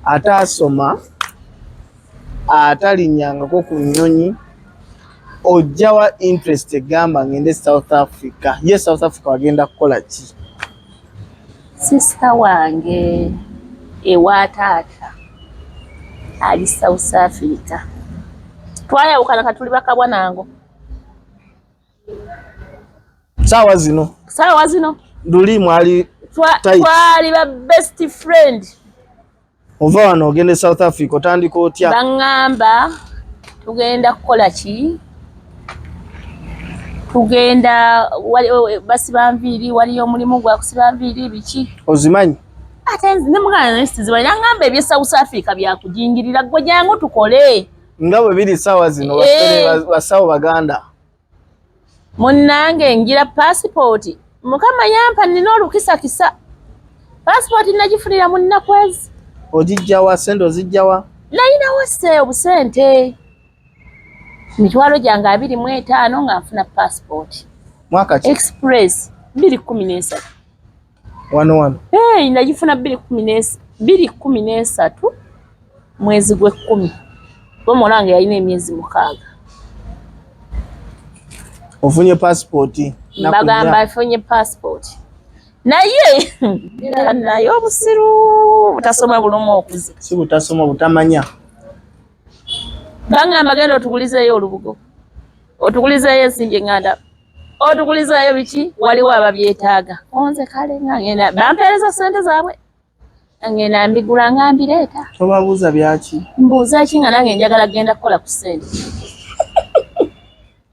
atasoma atalinyangako ku nnyonyi ojjawa interest egamba ngende South Africa. Ye South Africa wagenda kukola ki? Sister wange ewa taata ali South Africa. Twayawukana katuli bakabwa nango. Sawa zino Nduli mwali twali ba best friend. Ova wano ogende South Africa otandika otya? Bangamba tugenda kukola ki? Tugenda basiba nviiri, waliyo omulimu gwa kusiba nviiri biki? Ozimanyi? Ate ne mugana nestiziba ngamba ebye South Africa byakujingirira gwe jangu tukole. Nga bwe biri sawa zino basawo baganda. Munnange ngira passport. Mukama yampa nina olukisa. Passport nagifunira mu nnakwezi. Ojijjawa sente ozijjawa? Nayina obusente. Mitwalo gyange 25 nga nfuna passport. Mwaka ki? Express 2013. Wano. Nagifuna 2013 mwezi gwe 10. Bo mulange yalina emyezi 6. Ofunye passport. Bagamba afunye passport. Naye obusiru butasoma bulumu okuze. Si butasoma butamanya. Bangamba genda otugulizeeyo olubugo. Otugulizeeyo ensimbi enganda. Otugulizeeyo biki? Waliwo ababyetaaga. Onze kale ngenda bampeereza sente zaabwe. Ngenda mbigula ngambireeta. Tobabuuza byaki? Mbuuza ki nga nange njagala genda kukola ku sente.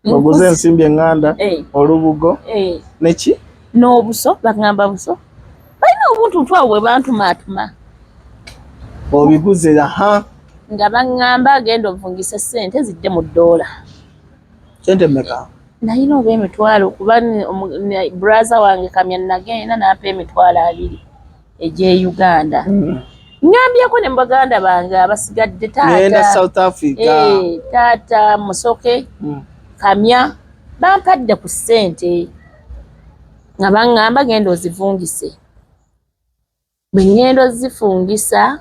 Oguze ensimbi enganda, olubugo, neki? N'obuso, bagamba buso. Balina obuntu ntwawo bwe bantumaatuma. Obiguze nga bangamba agenda ovungisa sente zidde mu $. Sente mmeka? Nalina oba emitwalo kuba brother wange kamya nagenda n'ampa emitwalo 2 egye Uganda. Nyambyeko ne baganda bange abasigadde taata. Ngenda South Africa. Taata Musoke. Kamya bampadde ku sente nga bangamba genda ozivungise. Bwe ngendo zifungisa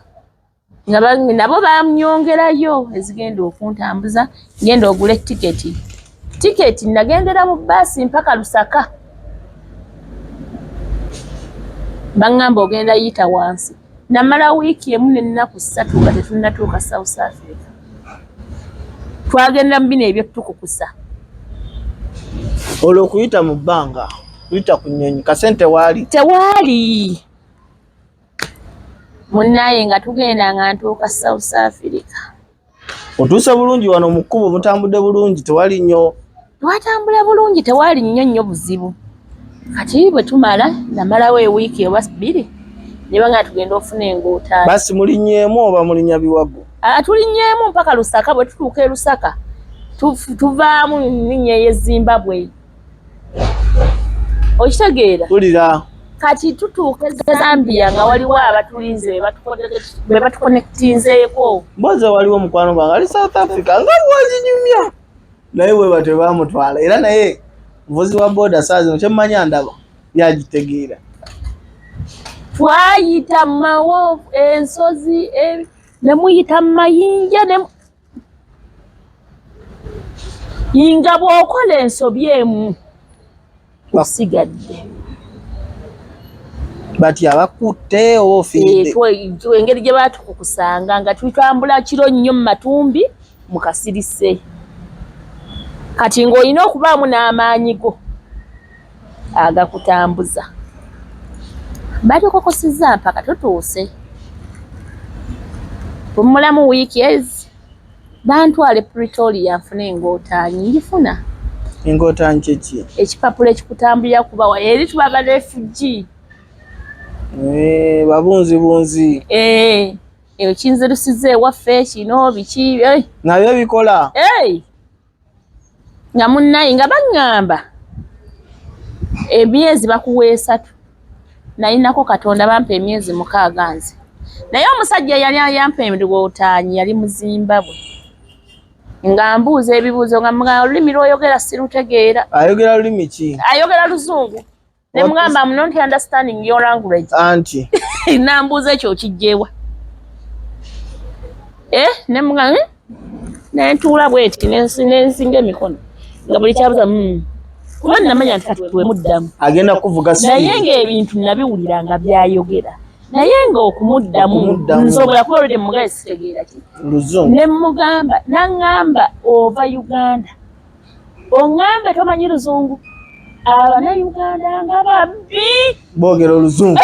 nga nabo bamnyongerayo ezigenda okuntambuza ngenda ogule tiketi nagendera mu basi mpaka Lusaka. Bangamba ogenda yita wansi. Namala wiiki emu n'ennaku 3 nga tetunnatuuka South Africa. Twagenda mu bino ebyo tukukusa. Olwo kuyita mu bbanga, kuyita ku nnyonyi, kasente waali? Tewaali. Munnaye nga tugenda nga ntuuka South Africa. Otuuse bulungi wano mu kkubo mutambudde bulungi tewali nnyo? Twatambula bulungi tewali nnyo buzibu. Kati bwe tumala namalawo ewiiki oba 2 ne banga tugenda ofuna engoota. Basi mulinnyeemu oba mulinnya biwagu? Tulinnyeemu mpaka Lusaka. Bwe tutuuka Lusaka tuvaamu nninnya ye Zimbabwe. Okitegeera? Tulira. Kati tutuuka Zambia nga waliwo abatulinze be batukonektinzeeko. Mboze waliwo mukwano gwange ali South Africa nga wazinyumya. Naye we bate bamutwala era naye muvuzi wa boda saa zino kyemmanya ndaba yagitegeera. Twayita mawo ensozi ne muyita mayinja ne yinga bw'okola ensobi emu osigadde. Bati abakutte oba ofiiridde? Engeri gye baatukukusanga nga tutambula kiro nnyo mu matumbi mu kasirise. Kati ng'olina okubaamu n'amaanyi go agakutambuza. Batukokosizza mpaka tutuuse. Tumulamu wiiki ezi bantwale Pretoria nfune engoota ngifuna. Engoota nkeki? Ekipapula ekikutambulira kubawa eri tuba ba refugee. Babunzi. Eyo kinzirusiza ewaffe kino biki. Nabyo bikola? Nga munnaye nga baŋŋamba emyezi bakuwa 3. Nalinako Katonda bampa emyezi 6 nze. Naye omusajja yali ayampa engoota yali mu Zimbabwe. Nga mbuuza ebibuuzo nga mugamba olulimi lw'oyogera sirutegeera. Ayogera lulimi ki? Ayogera Luzungu. Ne mugamba I'm not understanding your language. Anti. Nambuuza ekyo kijjeewa. ne mga nentuula bweti nensinga emikono nga buli kyabuza kuba namanya nti kati bwemuddamu agenda kuvuga naye ng'ebintu nabiwulira nga byayogera naye ng'okumuddamu nsobola kuba olwedde mugaye sitegeera ki ne mugamba naŋŋamba ova Uganda oŋŋamba tomanyi Luzungu Abanayuganda nga babbi boogera Oluzungu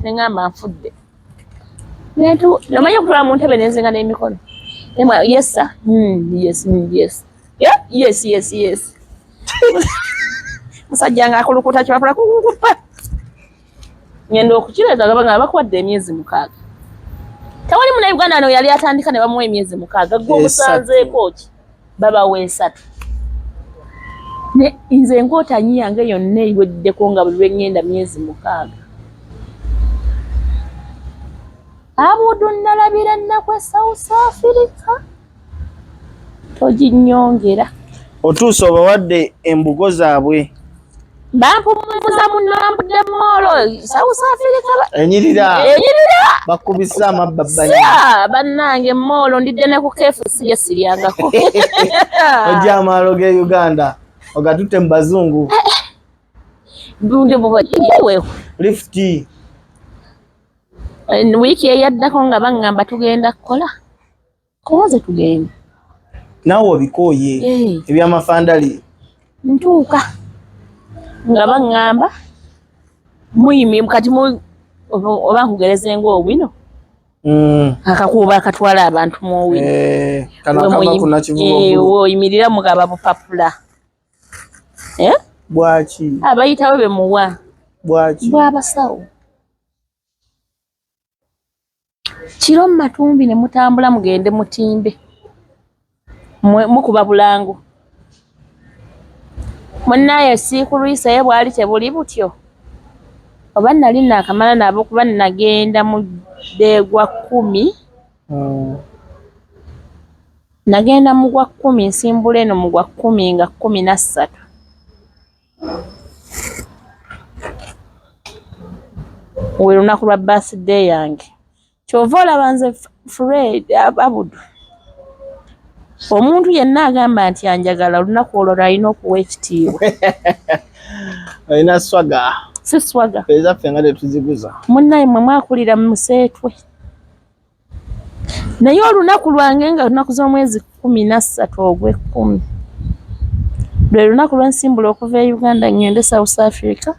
ne ŋŋamba nfudde nomanya okutwala mu ntebe nenzinga n'emikono yes sir yes musajja nga akulukuta kyapula kukukupa ngenda okukireeta nga bakuwadde emyezi 6 tewali Munnayuganda no yali atandika ne bamuwa emyezi 6 gwe omusanzeeko ki babawa 3 ne nze nkootanyi yange yonna eyiweddeko nga buli lwengenda myezi 6 Abudu nalabira ennaku e South Africa toginyongera otuusa obawadde embugo zaabwe bampumuza munambudde moolo South Africa enyirira bakubisa amabba bannange moolo ndidde ne ku KFC siryangako ojja amaalo ge Uganda ogatutte mu bazungu bunde bubajiwe lifti wiiki eyaddako nga baŋŋamba tugenda kukola koze tugenda naawe obikooye ebyamafandali ntuuka nga baŋŋamba muyimi kati oba nkugereze ng'owino akakuuba akatwala abantu mu owino oyimirira mugaba bupapula bwaki abayitawo bemuwa bw'abasawo kiro mu matumbi ne mutambula mugende mutimbe mukuba bulangu munnaye sikulwisa ye bwali tebuli butyo oba nali naakamala nabo kuba nagenda mudde gwa 10 nagenda mu gwa 10 nsimbula eno mu gwa 10 nga 13 we lunaku lwa birthday yange kyova olaba nze Fred Abudu omuntu yenna agamba nti anjagala olunaku olwo alina okuwa ekitiibwa alina swaga si swaga ezaffe nga tetuziguza munnaye mwe mwakulira mu museetwe naye olunaku lwange nga lunaku z'omwezi 13 ogw'e10 lwe lunaku lwensimbula okuva e Uganda ngende South Africa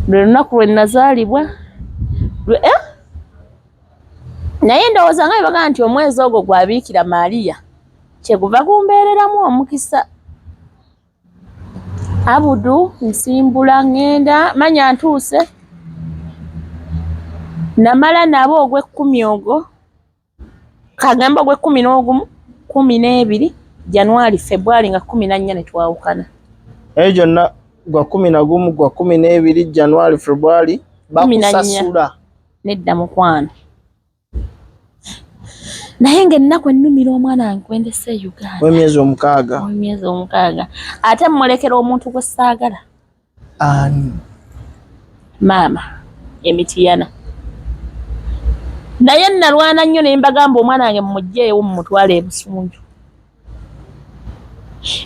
lwe lunaku lwe nazaalibwa naye ndowooza nga baga nti omwezi ogwo gwabiikira Maria kyeguva gumbeereramu omukisa Abudu nsimbula ngenda manya ntuuse namala nabo ogw'e10 ogwo kagamba ogw'e11 12 January February nga 14 ne twawukana eyo gyonna gwa 11 gwa 12 January February bakusasula nedda mukwano naye ng'ennaku ennumira omwana wange kwendese Uganda w'emyezi 6 w'emyezi 6 ate mmulekera omuntu gwe ssaagala ani maama emitiyana naye nalwana nnyo ne mbagamba omwana wange mumuggyeewo mumutwale ebusunju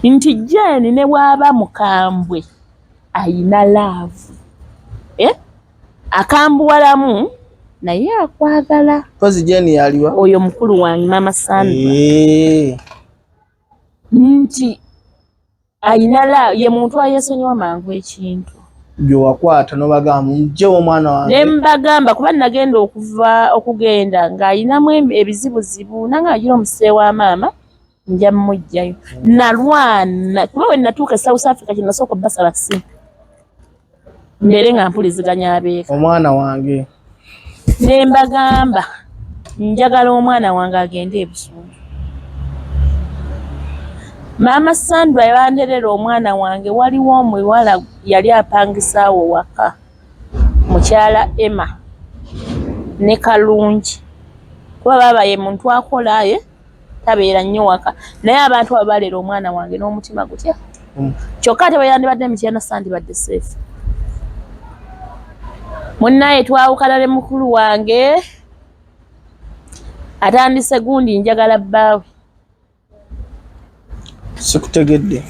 nti Jane ne bw'aba mukambwe ayina laavu akambuwalamu naye akwagala pozi Jane yaliwa oyo mukulu wange Maama Sandra nti ayina laavu ye muntu ayesonyiwa mangu ekintu byowakwata nobagamba mugyewo omwana wange ne mbagamba kuba nagenda okugenda ng'ayinamu ebizibuzibu nange agira omusee wa maama nja mmuggyayo nalwana kuba we natuuka e South Africa kye nasooka basala simu mbere nga mpuliziganya abeeka omwana wange ne mbagamba njagala omwana wange agende ebusungu Maama Sandra yabanderera omwana wange waliwo omuwala yali apangisaawo waka mukyala Emma ne Kalungi kuba baba ye muntu akolaye tabeera nnyo waka naye abantu abalera omwana wange n'omutima gutya kyokka ate bayandibadde Mityana sandibadde seefu munnaye twawukana ne mukulu wange atandise gundi njagala bbaawe. Sikutegedde.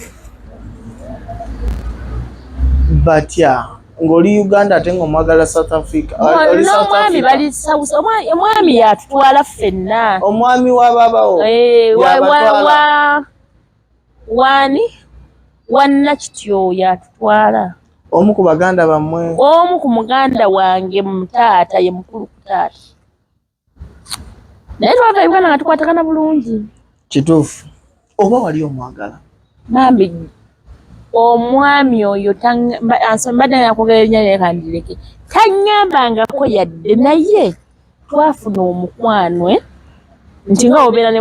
Batya ng'oli Uganda ate ng'omwagala South Africa. Omwami bali South, omwami yatutwala ffenna. Omwami wa babawo. Wani Wannakityo yatutwala. Omu ku baganda bammwe. Omu ku muganda wange mutaata ye mukulu ku taata. Naye twava Uganda nga tukwatagana bulungi. Kituufu. Oba wali omwagala? Bambi omwami oyo mbadde nakugerenya naye kandireke. Tanyambangako yadde naye twafuna omukwanwe nti nga obeera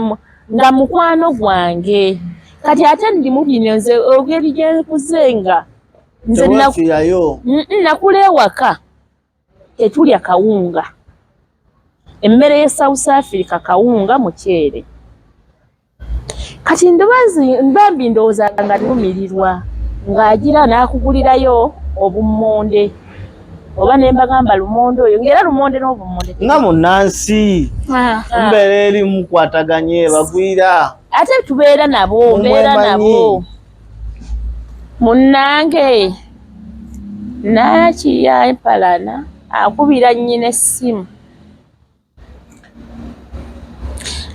nga mukwano gwange. Kati ate ndi mu bino nze ogeri gye nkuzenga. Nze nakula ewaka tetulya kawunga. Emmere ye South Africa kawunga muceere. Kati mbambi ndowooza nga nnumirirwa ng'agira n'akugulirayo obummonde oba ne mbagamba lumonde oyo ng'era lumonde n'obummonde nga munnansi mbeera eri mukwataganye bagwira ate tubeera nabo mbeera nabo munnange nakiya empalana akubira nnyina essimu.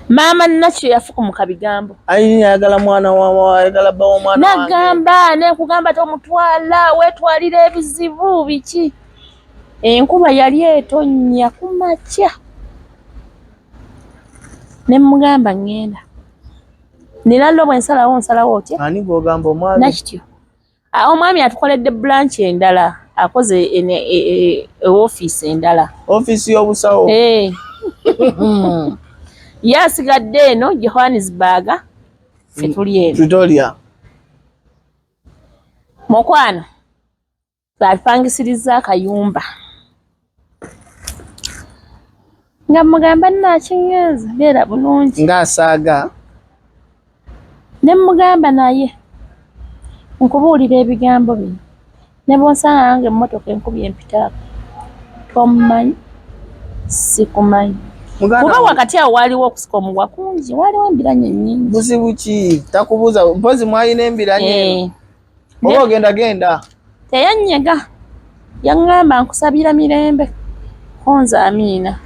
Maama nakyo yafukumuka bigambo. Ayini ayagala mwana wa ayagala bbawo mwana wange. Nagamba nekugamba tomutwala wetwalira ebizibu biki. Enkuba yali etonnya kumakya. Ne mugamba ngenda. Nilalo bwensalawo nsalawo otya? Ani gogamba omwami? Nakityo. Omwami atukoledde branch endala akoze office endala. Office y'obusawo. Yasigadde eno Johannesburg fetuli eno. Pretoria. Mokwano. Bapangisiriza akayumba. Nga mugamba nakinyenza beera bulungi. Ng'asaaga. Ne mugamba naye nkubuulira ebigambo bino. Ne bonsanga nange emmotoka enkubye empitaako. Tomumanyi sikumanyi. Kuba wakati awo waliwo okusika omugwa kungi, waliwo embiranye nnyingi. Buzibu ki? Takubuuza mpozi mwalina embiranye. Oba ogenda genda. Teyanyega. Yaŋŋamba nkusabira mirembe. Konza Amiina.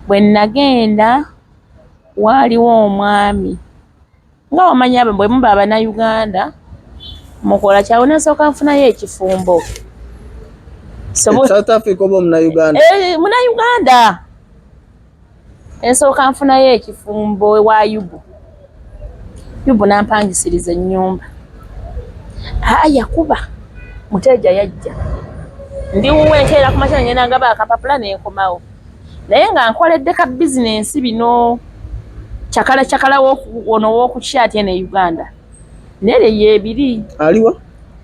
Bwe nagenda waliwo omwami. Nga wamanya bwe muba Abannayuganda mukola kyawe nasooka nfunayo ekifumbo. South Africa oba Munnayuganda? Munnayuganda. Ensooka nfunayo ekifumbo wa Yubu. Yubu nampangisiriza ennyumba. Yakuba muteja yajja. Ndi wuweekeera ku makya ngenda ngaba akapapula n'enkomawo. Naye nga nkoledde ka bizinensi bino kyakala wono w'okukyati eno e Uganda. Nere yeebiri. Aliwa?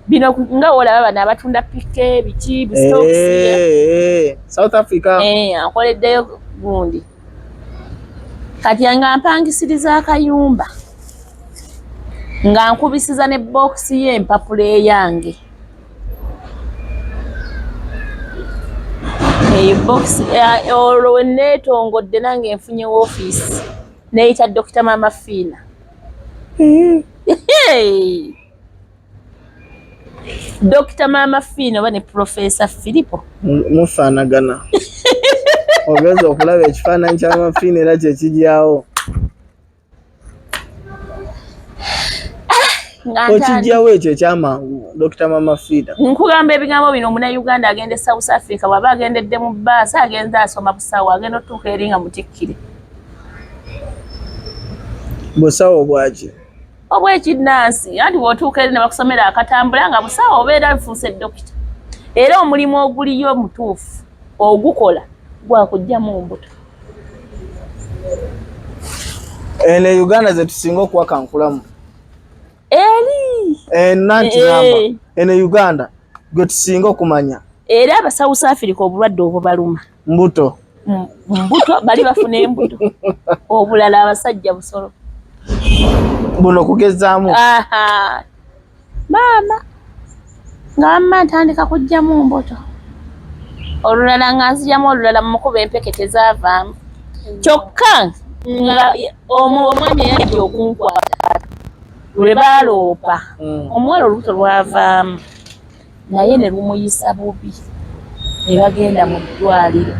Bino nga olaba bano abatunda pike biki stocks. South Africa. Ankoleddeyo gundi. Kati nga mpangisiriza akayumba. Nga nkubisiza ne box y'empapula eyange. Box olwo neetongodde nange enfunye office. Neyita Dr. Maama Fiina. Dr. Maama Fiina oba ne Professor Filipo. Mufaanagana. Ogeza okulaba ekifaananyi kya Maama Fiina era kye kijyawo. Okijjawo ekyo ekyamangu Dr. Maama Fiina. Nkugamba ebigambo bino Munnayuganda agende South Africa waba agendedde mu bbaasi agenza asoma busawo agenda otuuka eri nga mutikkire. Busawo bwaki? Obwekinnansi anti bw'otuuka eri ne bakusomera akatambula nga busawo obeera afuuse dokita. Era omulimu oguliyo omutuufu ogukola gwakujja mu mbuto. Ene Uganda ze tusinga okuwakankulamu. Nanti namba. Ene Uganda gwe tusinga okumanya. Era aba South Africa obulwadde obubaluma. Mbutto. Mbutto bali bafuna embuto. Obulala abasajja busolo. Buno kugezaamu. Maama. Ngamba ntandika kujjamu mbuto. Olulala nga nzijamu olulala mu kuba empeke tezaavaamu. Kyokka nga omwami yajja okunkwata lwe baloopa omuwala olubuto lwavaamu naye ne lumuyisa bubi ne bagenda mu ddwaliro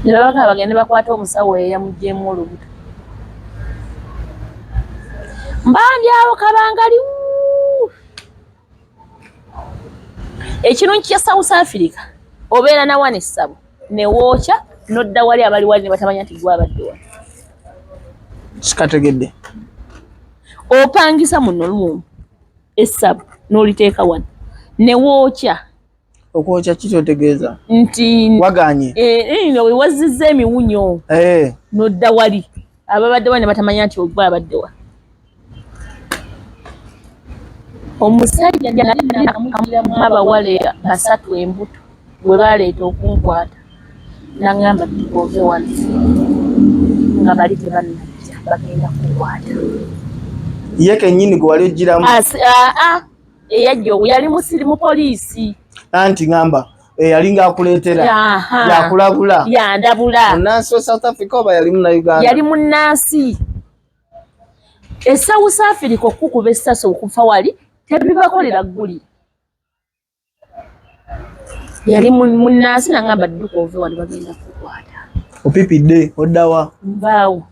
ne babaka bagende bakwata omusawo eyo yamuggyemu olubuto mbandyawo kabangali ekirungi kya South Africa obeera na wana essabo ne wookya n'odda wali abali wali ne batamanya nti gwe abadde wali kikategedde opangisa muno lumu essabo n'oliteeka wano ne wookya okwokya kitotegeeza nti waganye we wazizza emiwunyo n'odda wali ababadde wali ne batamanya nti gwe abadde wali omusajja nakamugiramu abawala basatu embuto bwe baleeta okunkwata nangamba ove wano nga bali tebannajja bagenda kukwata ye kennyini gwe wali ogiramu eyajja yali musirimu poliisi anti ngamba yalinga akuleetera yakulabula yandabula munansi wa South Africa oba yali muna Uganda yali munansi South Africa okukuba essasi okufa wali tebibakolera gguli yali munansi nangamba dduka ove wali bagenda kukwata opipidde oddawa mbaawo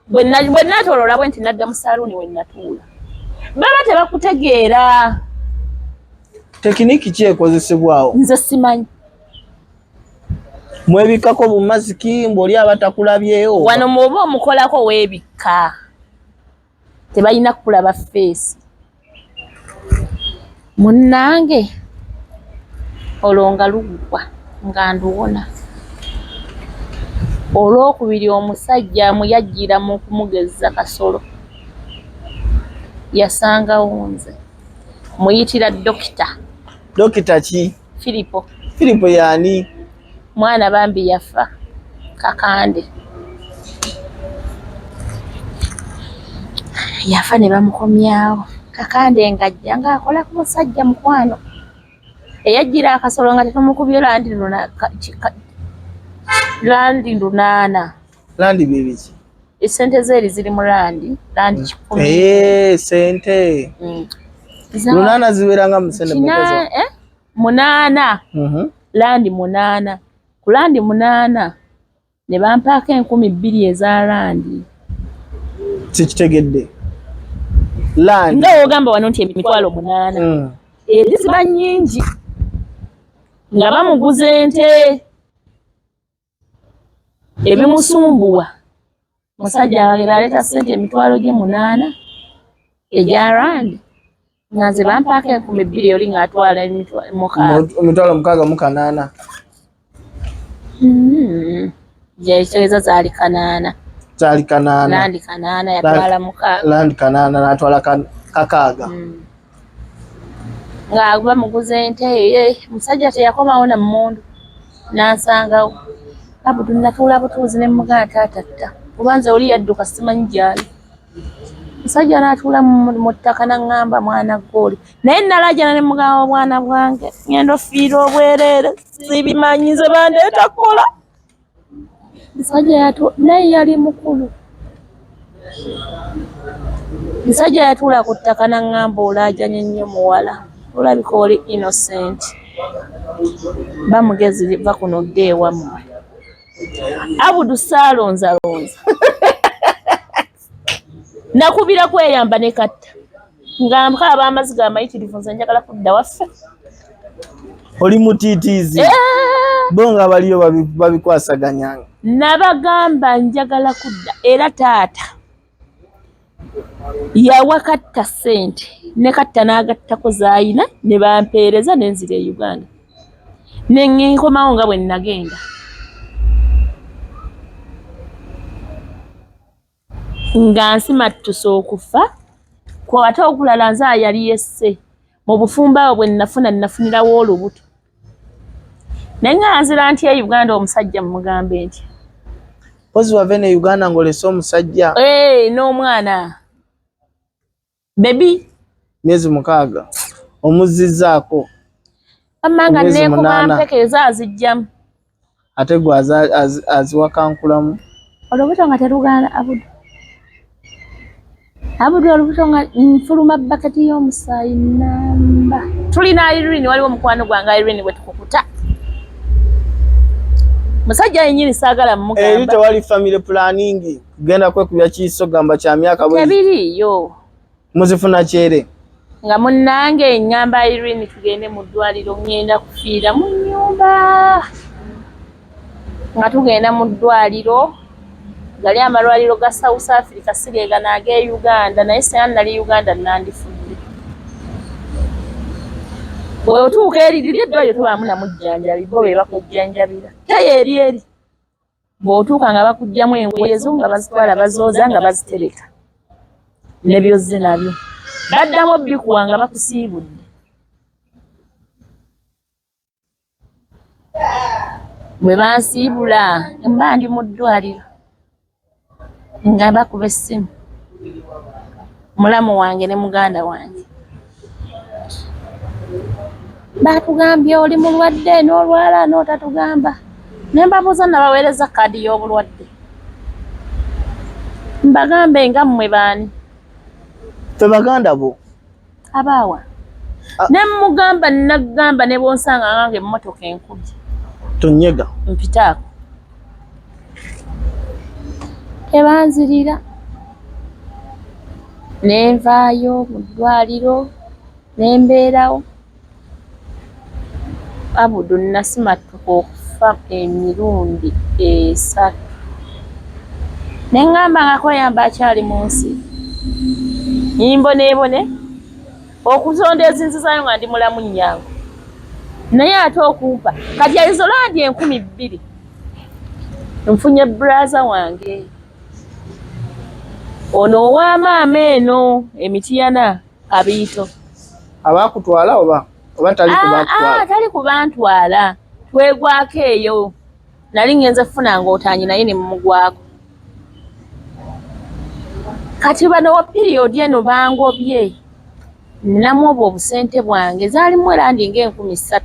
bwe natolola bwe nti nadda mu saluuni we natuula baba tebakutegeera tekiniki ki ekozesebwawo nze simanyi mwebikkako bumaziki mboli abatakulabyeyo wano mwoba omukolako weebikka tebalina kulaba feesi munnange olwo nga lugwa nga nduwona olwokubiri omusajja amuyajjira mu kumugezza kasolo yasangawo nze muyitira dokita ki Filipo yaani mwana bambi yafa kakande yafa ne bamukomyawo kakande ngajja ng'akola ku musajja mukwano eyajjira akasolo nga tetumukubye landi lunaana landi bibiki esente zeeri ziri mu landi 10 sente lunaana ziweranga mu sente munaana landi munaana ku landi munaana ne bampaako 2,000 eza landi kikitegedde landi nga wogamba wano nti 8,000 eri ziba nnyingi nga bamuguza ente ebimusumbuwa musajja aleeta ssente 8,000 egya landi nga nze bampaako 2,000 oli ng'atwala 6,800 gyekitegeeza zaali 8 landi 8 yatwala 6 landi 8 n'atwala 6 nga bamuguza ente musajja teyakomawo na mmundu n'ansangawo abudu natuula butuuzi ne mugana taatatta kubanza oli yadduka simanyi gyali musajja n'atuula mu ttaka n'aŋŋamba mwana gwoli naye nalajana ne mugamba obwana bwange ngenda ofiira obwereere sibimanyi nze bandeeta kukola musajja naye yali mukulu musajja yatuula ku ttaka n'aŋŋamba olaajanye nnyo muwala olabika oli innocent bamugezi va kuno dde ewammwe abudu saalonzalonza nakubira kweyamba ne katta nga nkaaba amaziga amayitirivu nze njagala kudda waffe oli mutiitiizi bo nga baliyo babikwasaganyanga nabagamba njagala kudda era taata yawa katta ssente ne katta n'agattako zaayina ne bampeereza nenzira e Uganda ne nkomawo nga bwe nagenda nga nsimattusa okufa kwate okulala nze yali yesse mu bufumba awo bwe nafunirawo olubuto naye nga nzira nti e Uganda omusajja mumugambe nti pozi wave ne Uganda ng'olese omusajja n'omwana bebi myezi 6 omuzizzaako amanga neekuba mpeke ezazijjamu ate gwe aziwakankulamu olubuto nga terugana abudu olubuto nga nfuluma bakati y'omusaayi namba tulina Irene waliwo mukwano gwange Irene bwe tukukuta musajja yennyini saagala mugamba eri tewali family planning kugenda kwekubya kiiso gamba kya myaka bwe tebiriyo muzifuna kyere nga munnange ngamba Irene tugende mu ddwaliro ngenda kufiira mu nnyumba nga tugenda mu ddwaliro gali amalwaliro ga South Africa sigeega n'age Uganda naye siyani nali Uganda nandifudde bwe otuuka eri eddwaliro tubaamu namujjanjabi bo be bakujjanjabira tayo eri bw'otuuka nga bakugjamu engoye zo nga bazitwala bazooza nga bazitereka ne byozze nabyo baddamu bikuwa nga bakusiibudde bwe bansiibula mba ndi mu ddwaliro nga bakuba essimu mulamu wange ne muganda wange batugambye oli mulwadde n'olwala n'otatugamba ne mbabuuza nabaweereza kaadi y'obulwadde mbagambe nga mmwe baani tebaganda bo abaawa ne mugamba nagamba ne bonsanga ngange emmotoka enkubye tonyega mpitaako tebanzirira nenvaayo mu ddwaliro nembeerawo abudu nasimatuka okufa emirundi 3 neŋŋamba nga kweyamba akyali mu nsi nimboneebone okuzonda ezinzizayo nga ndi mulamu nnyangu naye ate okumpa kati ezo landi 2,000 nfunye braza wange ono ow'amaama eno emitiyana kabiito abakutwala oba tali kubakutwala tali kubantwala twegwako eyo nali ngenze kufuna ng'otaanyi naye ne mumugwako kati bano wa periodi eno bangobye ninamu obwo obusente bwange zaalimu erandi nga3,000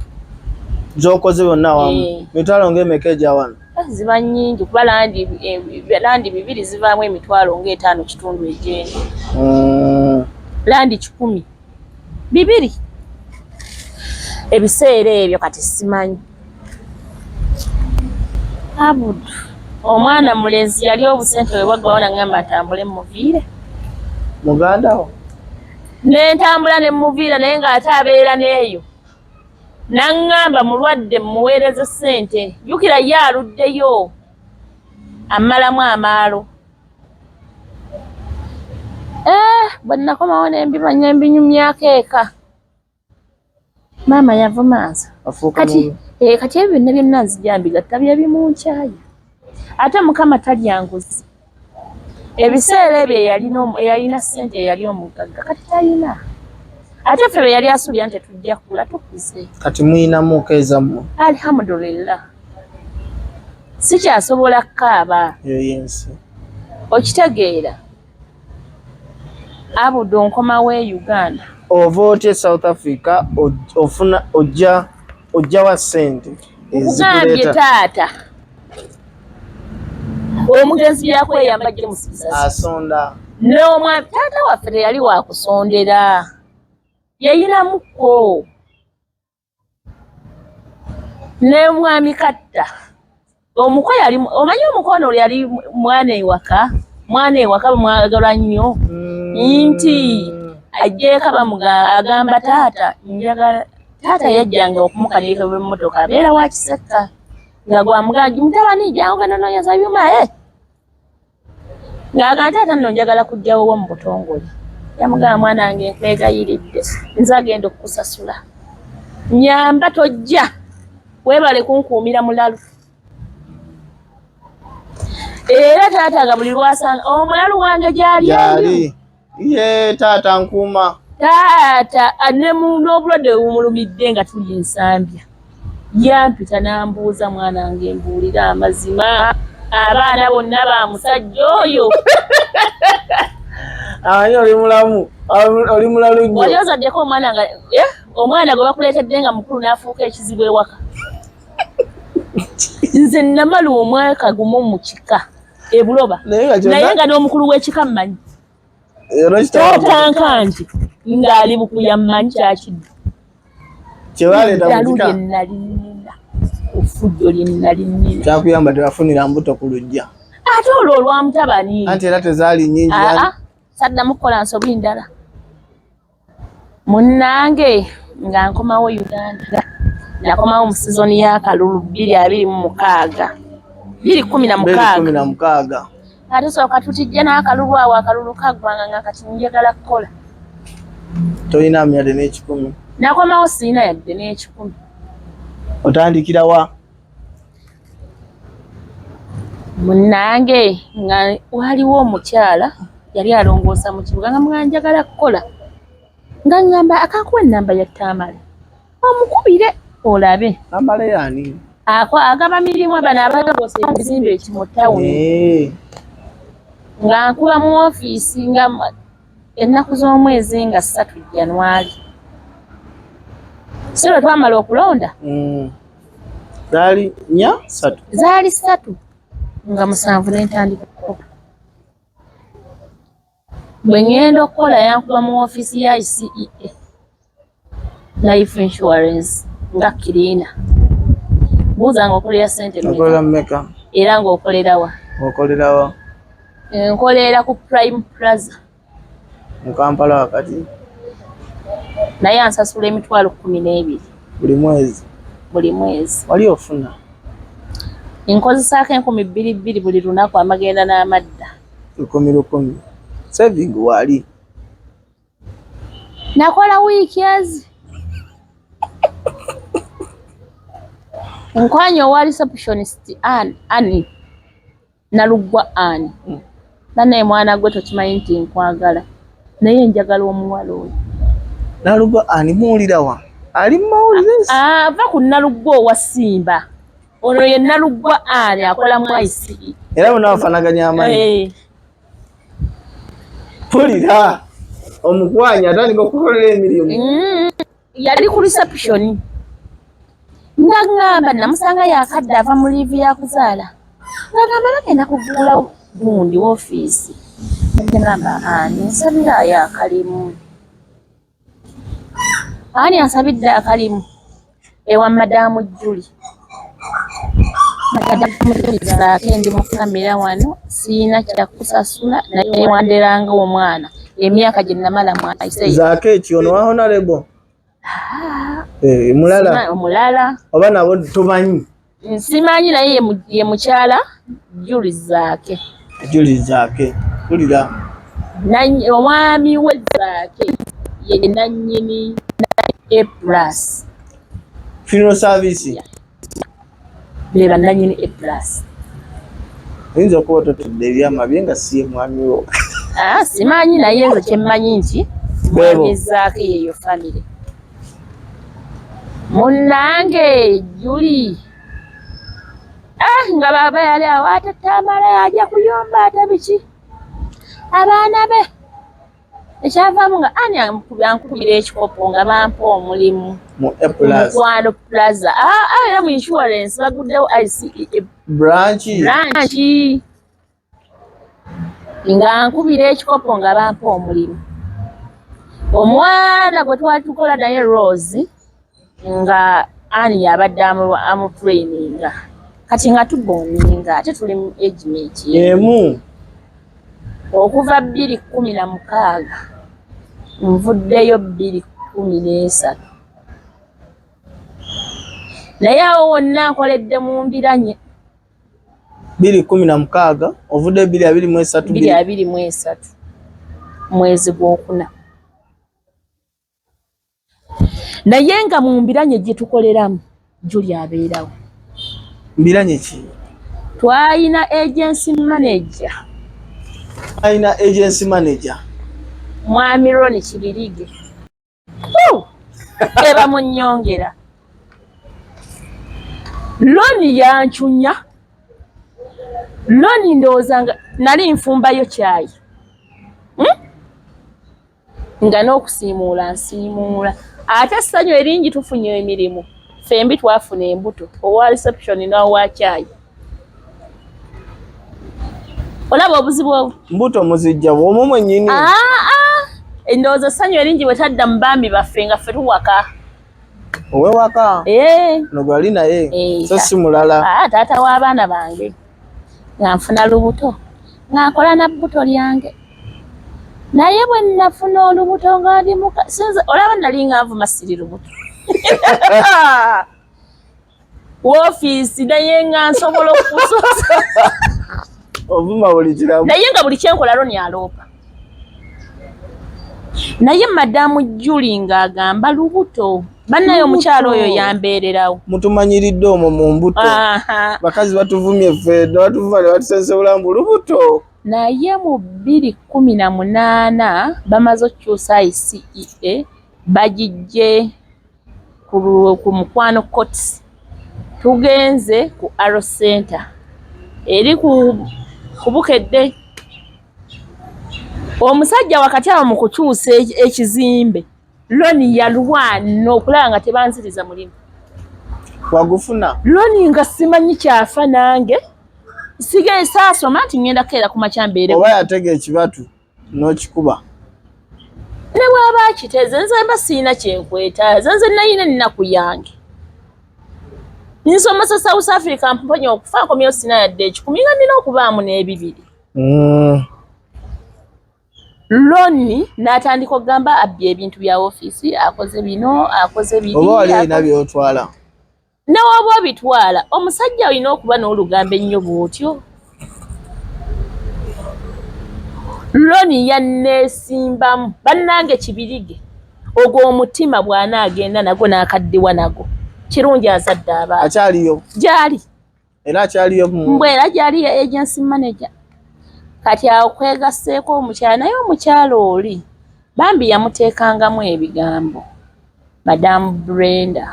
zokoze byonna wamu mitwalo ng'emeka ejja wano ziba nnyingi kuba landi 2 zivaamu emitwalo nga5 kitundu egyendi landi 10 2 ebiseera ebyo kati simanyi abudu omwana mulenzi yali obusente bwe bwaggawo nangamba atambule muviire mugandawo nentambula ne muviira naye ng'ate abeera n'eyo naŋŋamba mulwadde mmuweereze ssente jjukira ye aluddeyo ammalamu amaalo bwe nakomawo nembimanya embinyumyako eka maama yavumanza kati ebyo byonna byonna nzijambigatta byebimunkyayi ate mukama talya nguzi ebiseera ebyo eyalina ssente eyali omugagga kati talina ate ffe be yali asuubira nti tujja kula tukuze kati muyinamu keezammwe alhamdulillah sikyasobola kukaaba eyo yensi okitegeera abudu nkomawo e Uganda ova otya South Africa ojja wa ssente okugambye taata omugenzi yakweyamba gye musibiza asonda n'omwami taata waffe teyali wakusondera yayinamuko n'omwami katta omuko yali omanyi omukono yali mwana ewaka bamwagala nnyo nti ajjeeka agamba taata njagala taata yajjanga okumukanika emmotoka abeera wakiseka nga gwamugamba mutabani jangu genda noonyeza byuma ng'agamba taata nno njagala kujjawo mu butongole yamugamba mwana wange nkwegayiridde nze agenda okukusasula nyamba tojja weebale kunkuumira mulalu era taata nga buli lwasanga omulalu wange gyali ye taata nkuuma taata n'obulwadde bumulumidde nga tuli ensambya yampita n'ambuuza mwana wange mbuulira amazima abaana bonna ba musajja oyo amanyi oli mulamu oli mulalu nnyo oli ozaddeko omwana gwe bakuleetedde nga mukulu n'afuuka ekizibu ewaka nze namala omwaka gumu mu kika ebuloba naye nga n'omukulu w'ekika mmanyi tatanka nti ng'ali bukuya mmanyi kyakidde dalu lye nalinina ofujjo lye nalinina kyakuyamba tebafunira mbuto ku lujja ate olwo olwamutabani anti era tezaali nnyingi saddamu kukola nsobi ndala munnange nga nkomawo Uganda nakomawo mu sizoni y'akalulu 2016 ate sooka tutijja n'akalulu awo akalulu kaggwanga nga kati njagala kukola tolina myade n'ekikumi nakomawo siina yadde n'ekikumi otandikira wa munnange nga waliwo omukyala yali alongoosa mu kibuga nga mga njagala kukola nga ngamba akakuwa ennamba ya Tamale omukubire olabe Tamale yani agaba mirimu bano abalongoosa ebizimbe ekimu tawuni nga nkuba mu ofiisi nga ennaku z'omwezi nga 3 January siro twamala okulonda zaali 3 zaali 3 nga 7 n'entandika bwe ngenda okukola yankuba mu ofiisi ya ICEA life insurance nga Fiina buuza ng'okolera ssente mmeka era ng'okolerawa nkolera ku Prime Plaza mu Kampala wakati naye ansasula emitwalo 12 buli mwezi wali ofuna nkozesaako 2,200 buli lunaku amagenda n'amadda 10 saving wali nakola wiiki nkwanya owa receptionist ani naluggwa ani naye mwana gwe tokimanyi nti nkwagala naye njagala omuwala oyo naluggwa ani muwulira wa ali mumawulire ava ku naluggwa owa Simba ono ye naluggwa ani akola mu ICE era bonna bafanaganya amanyi pulira omukwanya atandika okukolera emirimu yali ku reception nga ngamba namusanga yakadde ava mu liivu yakuzaala nga ngamba nagenda kuvuula gundi w'ofiisi ngamba ani nsabirayo akalimu ani ansabidde akalimu ewa madamu Juli zaake ndi mu kamera wano siina kyakusasula naye wanderanga omwana emyaka gye namala mu ICE zaake ekyono wa honorable omulala oba nabo tumanyi simanyi naye ye mukyala Juli zaake pulira omwami we zaake ye nannyini A+ funeral service be bannannyini A+. oyinza okuba totudde ebyama bye nga si ye mwami wo simanyi naye nze kyemmanyi nti mwami zaake yeyo famire munnange Juli nga baba yali awo ate Tamale yajja kuyomba ate biki abaana be ekyavaamu nga ani ankubira ekikopo nga bampa omulimu mu Mukwano Plaza era mu insurance baguddewo ICEA branch nga nkubira ekikopo nga bampa omulimu omwana gwe twali tukola naye Rose nga ani yabadde amutraininga kati nga tuboninga ate tuli mu agement emu okuva 2016 nvuddeyo 2013 naye awo wonna nkoledde mu mbiranye 2016 ovudde 2023 mwezi gwokuna naye nga mu mbiranye gye tukoleramu Juli abeerawo mbiranye ki twalina agency manager mwami Roni Kibirige eba munnyongera Roni yancunya Roni ndowooza nga nali nfumbayo kyayi nga n'okusiimuula nsiimuula ate essanyu eringi tufunye emirimu fembi twafuna embuto owa reception n'owa chai olaba obuzibu Mbutto Nzijamu omumwe nyini endowooza ssanyu eringi bwe tadda mu bambi baffe nga ffe tuwaka owewaka nogwali naye so si mulala taata w'abaana bange nga nfuna lubuto nga nkola na bbuto lyange naye bwe nafuna olubuto nga ndi sinze olaba nali nga nvuma siri lubuto woofiisi naye nga nsobola okusosa ovuma buli kiramu naye nga buli kyenkola Loni aloopa naye madamu Juli ng'agamba lubuto bannaye omukyalo oyo yambeererawo mutumanyiridde omwo mu Mbutto bakazi batuvumye ffe batuva ne batusense bulambu lubuto naye mu 2018 bamaze okukyusa ICEA bagijje ku Mukwano Court tugenze ku Arrow Center eri ku Bukedde omusajja wakati awo mu kukyusa ekizimbe Loni yalwana okulaba nga tebanziriza mulimu wagufuna Loni nga simanyi kyafa nange sigaye saasoma nti ngenda keera ku makyambeere oba yatega ekibatu n'okikuba ne bw'aba kiteze nze mba siina kyenkweta nze nayina ennaku yange nsomesa South Africa mponya okufaako myo sina yadde ekikumi nga nina okubaamu n'ebibiri Loni n'atandika okugamba abbye ebintu bya ofiisi akoze bino akoze biri oba wali alina by'otwala newoba obitwala omusajja olina okuba n'olugambo ennyo bw'otyo Loni yanneesimbamu bannange kibirige ogwo omutima bw'anaagenda nago n'akaddiwa nago kirungi azadde abaana akyaliyo gyali era akyaliyo mbwera gyali agency manager kati awo kwegasseeko omukyala naye omukyalo oli bambi yamuteekangamu ebigambo Madamu Brenda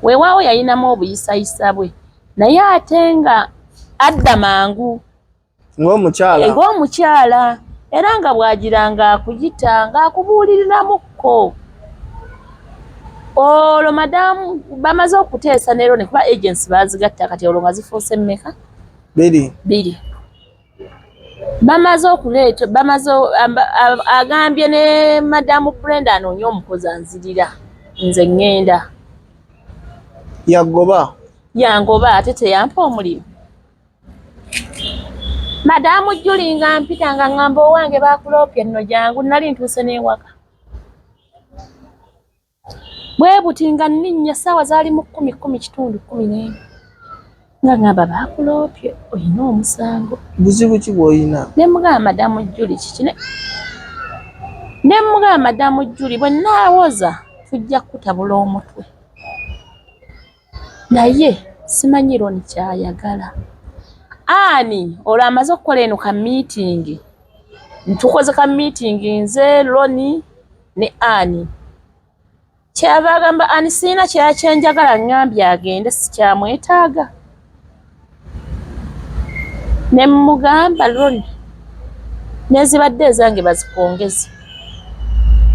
weewaawo yayinamu obuyisayisa bwe naye ate nga adda mangu ng'omukyala era nga bw'agiranga akuyita ng'akubuuliriramukko olwo madamu bamaze okuteesa ne Loni kuba agency baazigatta kati olwo nga zifuuse mmeka biri bamaze okuleeta agambye ne Madamu Brenda anoonye omukozi anzirira nze ŋŋenda yangoba ate teyampa omulimu Madamu Juli nga mpita nga ŋŋamba owange baakuloopye nno jangu nali ntuuse n'ewaka bwe buti nga nninnya ssaawa zaali mu 10:11 nga ŋŋamba baakuloopye olina omusango buzibu ki bw'olina ne mugamba Madamu Juli kiki ne mugamba Madamu Juli bwe nnaawoza tujja kutabula omutwe naye simanyi Loni kyayagala ani olwo amaze okukola eno ka meeting ntukoze ka meeting nze Loni ne ani kyava agamba ani siina kyakyenjagala ŋŋambye agende sikyamwetaaga ne mugamba Loni nezibadde ezange bazikongeze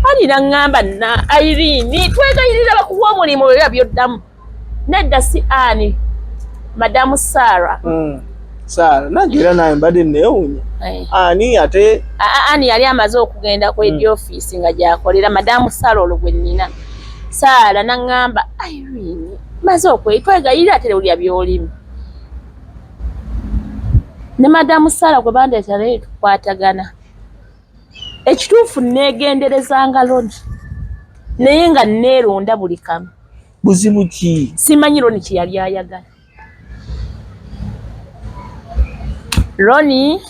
alina ŋŋamba na Irene twegayirira bakuwa omulimu era byoddamu nedda si ani Madamu Sarah nange era naye mbadde neewuunya ani ate ani yali amaze okugenda ku edi ofiisi nga gyakolera Madamu Sarah olwo gwe nnina Sarah naŋŋamba Irene maze twegayirira terewulya by'olimu ne Madamu Sarah gwe bandeeta naye tukwatagana ekituufu neegenderezanga Loni naye nga neeronda buli kamu buzibu ki simanyi Loni kye yali ayagala Loni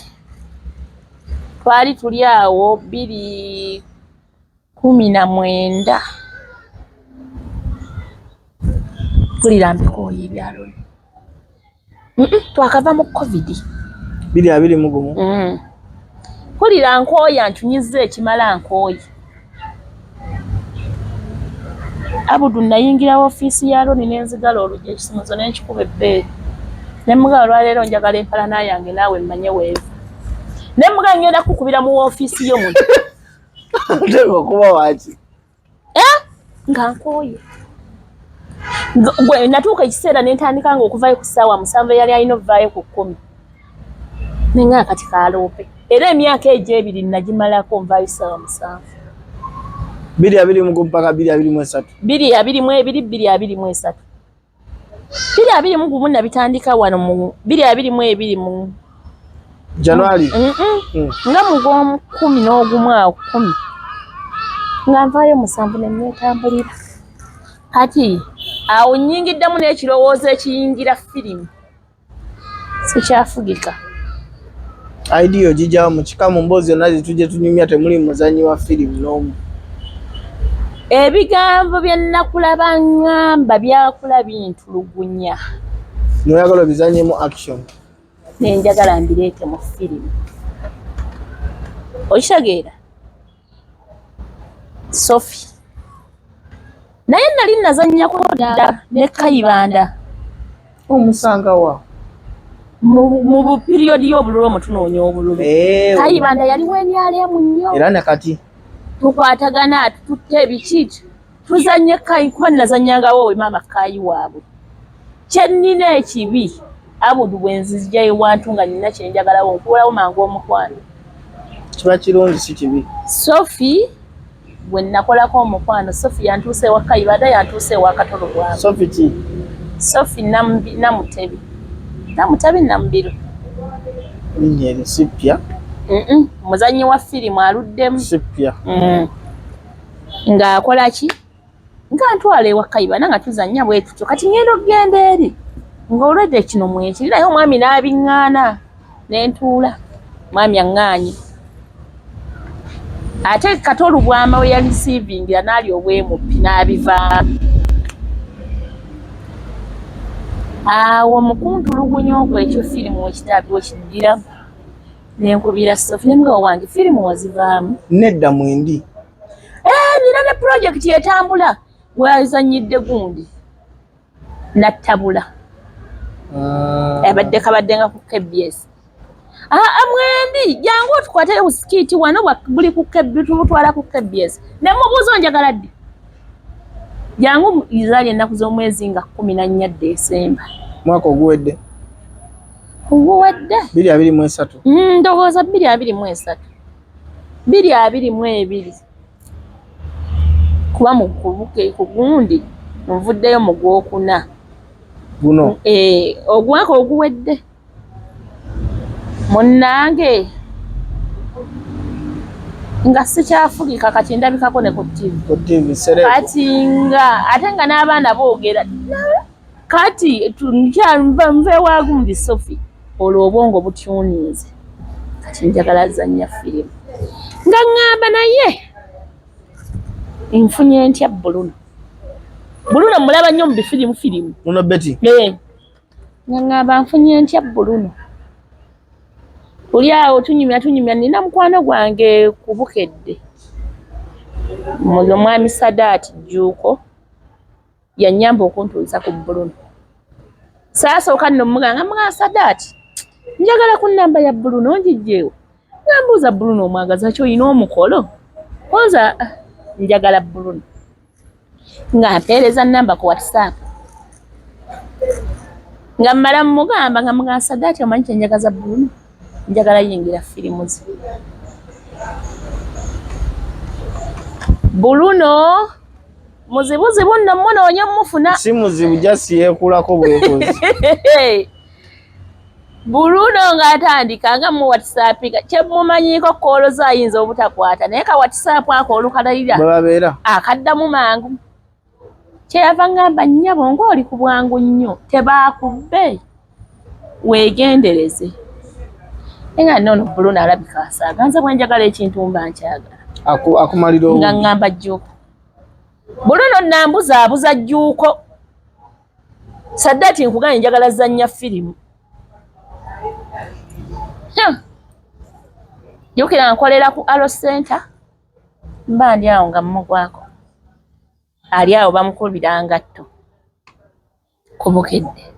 twali tuli awo 2019 tulira mbikooyi ebya Loni twakava mu COVID 2021 kulira nkooya ntunyiza ekimala nkooyi Abudu nayingira ofiisi ya Loni nenzigala olugya ekisumuzo n'enkikuba ebbeere ne mugamba olwaleero njagala empalana yange naawe mmanye weeva ne mugamba ngenda kukubira mu ofiisi y'omuntu okuba waki nga nkooye Gwe natuuka ekiseera ne ntandika ng'okuvaayo ku ssaawa 7 yali alina ovaayo ku 10. Nenga kati kaloope. Era emyaka egyo 2 nagimalako nvaayo ssaawa 7. 2:20 mpaka 2:23. 2:22 2:21 nabitandika wano mu 2:22 mu January. Nga mu gwomu 10 n'ogumu awo 10. Nga nvaayo 7 ne neetambulira. Kati awo nnyingiddemu n'ekirowoozo ekiyingira firimu. Sikyafugika. Idea ogijjawo mu kika mu mboozi yonna zitujje tunyumya temuli muzannyi wa firimu n'omu. Ebigambo bye nakulaba ngamba byakula bintulugunya. Noyagala bizannyemu action. Nenjagala mbireete mu firimu. Okitegeera? Sophie. Naye nali nazannyako dda ne Kayibanda. Omusanga wa? Mu bupiriyodi y'obululu tunoonya obululu. Kayibanda yali wenyalemu nnyo. Era nakati tukwatagana tutte ebiki tuzanye Kayi kuba nazannyangawo we maama Kayi waabwe. Kyennina ekibi abudu bwenzijja ewantu nga nina kyenjagalawo nkubulawo mangu omukwano. Kiba kirungi si kibi. Sophie bwe nakolako omukwano Sophie yantuuse ewa Kayibanda yantuuse ewa Katolo bwawe. Sophie ki? Sophie Namutebi. Namutebi Nambiru. Linnya sipya. Muzannyi wa firimu aluddemu. Sipya. Ng'akola ki? Nga ntwala ewa Kayibanda nga tuzannya bwe tutyo. Kati ngenda okugenda eri. Ng'olwedde kino mwekiri naye omwami n'abiŋŋaana ne ntuula. Mwami aŋŋaanye. Ate Katolu bwama we yali receiving n'ali obwemupi n'abivaamu. Awo mukuntulugunya ogwo ekyo firimu ekitaabi wekiddiramu. Nenkubira Sophie nga wange firimu wazivaamu. Nedda mwendi. Nina ne project etambula wazannyidde gundi. Nattabula. Abadde kabadde nga ku KBS. Mwendi jangu otukwate usikiti wano buli ku KBS tubutwala ku KBS. Ne mubuuzo njagala ddi. Jangu izali ennaku z'omwezi nga 14 Desemba. Mwaka oguwedde. Oguwedde? 2:23. Ndowooza 2:23. 2:22. Kuba mu kubuke ku gundi nvuddeyo mu gwokuna. Guno. Ogwaka oguwedde. Munnange. Nga sikyafugika kati ndabikako ne ku TV. Ku TV sereko. Kati nga ate nga n'abaana boogera. Kati nve wagundi Sophie. Olwo obwongo butyunize. Kati njagala zannya firimu. Nga ngamba naye. Nfunye ntya Bruno. Bruno mulaba nnyo mu bifirimu. Muno Betty. Nga ngamba nfunye ntya Bruno. Oli awo tunyumya nina mukwano gwange kubukedde. Mwami Sadaati Jjuuko yannyamba okuntuuza ku Bruno. Saasooka nno muganga Sadaati njagala ku nnamba ya Bruno njijjeewo. Nambuuza Bruno omwagaza ki olina omukolo? Oza njagala Bruno. Nga mpeereza nnamba ku WhatsApp. Nga mmala mugamba nga muganga Sadaati omanyi kyenjagaza Bruno. Njagala yingira firimu ze. Bruno muzibuzibu nno munoonya mufuna. Si muzibu jasi yeekulako bwekozi. Bruno ng'atandika nga mu WhatsApp kye mumanyiko koolo zayinza obutakwata naye ka WhatsApp ako olukalayira. Bwe babeera. Akaddamu mangu. Kyeyava ngamba nnyabo ng'oli ku bwangu nnyo tebaakubbe. Weegendereze. Nga nono Bruno alabika asaaga nze bwe njagala ekintu mba nkyagala. Akumalira nga ngamba Jjuuko. Bruno nambuzaabuza Jjuuko. Sadaati nkuganye njagala zannya firimu. Jjukira nkolera ku Alo Center. Mba ndi awo nga mmugwako. Ali awo bamukubira ngatto. Kubukedde.